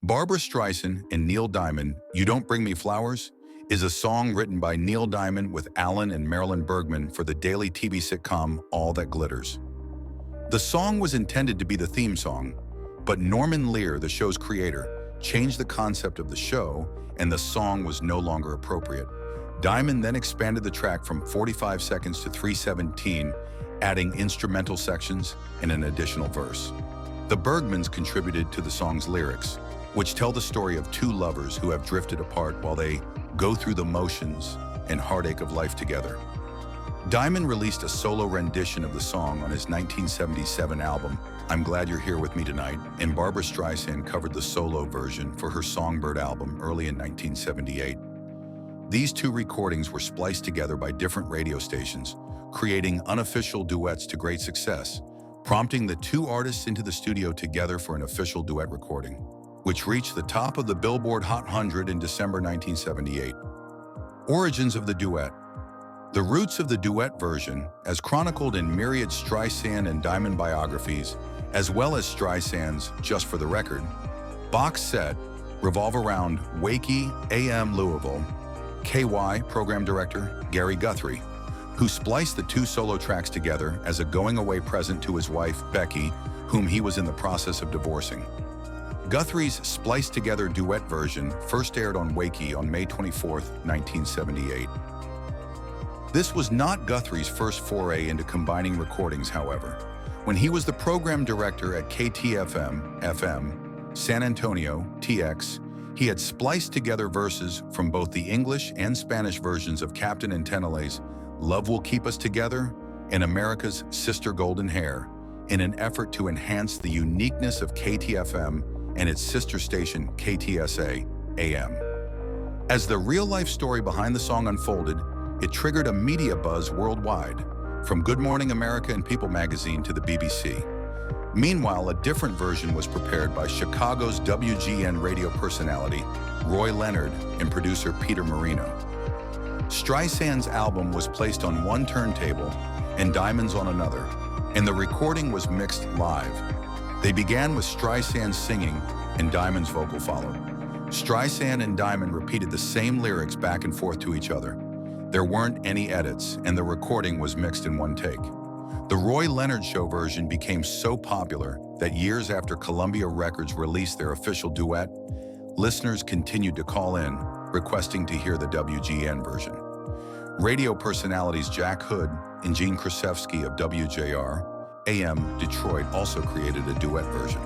Barbra Streisand and Neil Diamond, You Don't Bring Me Flowers, is a song written by Neil Diamond with Alan and Marilyn Bergman for the daily TV sitcom All That Glitters. The song was intended to be the theme song, but Norman Lear, the show's creator, changed the concept of the show and the song was no longer appropriate. Diamond then expanded the track from 45 seconds to 3:17, adding instrumental sections and an additional verse. The Bergmans contributed to the song's lyrics, which tell the story of two lovers who have drifted apart while they go through the motions and heartache of life together. Diamond released a solo rendition of the song on his 1977 album, I'm Glad You're Here With Me Tonight, and Barbra Streisand covered the solo version for her Songbird album early in 1978. These two recordings were spliced together by different radio stations, creating unofficial duets to great success, prompting the two artists into the studio together for an official duet recording, which reached the top of the Billboard Hot 100 in December 1978. Origins of the duet. The roots of the duet version, as chronicled in myriad Streisand and Diamond biographies, as well as Streisand's Just for the Record box set, revolve around Wakey AM Louisville, KY program director Gary Guthrie, who spliced the two solo tracks together as a going-away present to his wife, Becky, whom he was in the process of divorcing. Guthrie's spliced-together duet version first aired on Wakey on May 24, 1978. This was not Guthrie's first foray into combining recordings, however. When he was the program director at KTFM FM, San Antonio, TX, he had spliced together verses from both the English and Spanish versions of Captain Antenale's Love Will Keep Us Together and America's Sister Golden Hair in an effort to enhance the uniqueness of KTFM and its sister station KTSA AM. As the real-life story behind the song unfolded, it triggered a media buzz worldwide, from Good Morning America and People magazine to the BBC. Meanwhile, a different version was prepared by Chicago's WGN radio personality, Roy Leonard, and producer Peter Marino. Streisand's album was placed on one turntable and Diamond's on another, and the recording was mixed live. They began with Streisand singing and Diamond's vocal followed. Streisand and Diamond repeated the same lyrics back and forth to each other. There weren't any edits, and the recording was mixed in one take. The Roy Leonard Show version became so popular that years after Columbia Records released their official duet, listeners continued to call in, requesting to hear the WGN version. Radio personalities Jack Hood and Gene Krasevsky of WJR AM Detroit also created a duet version.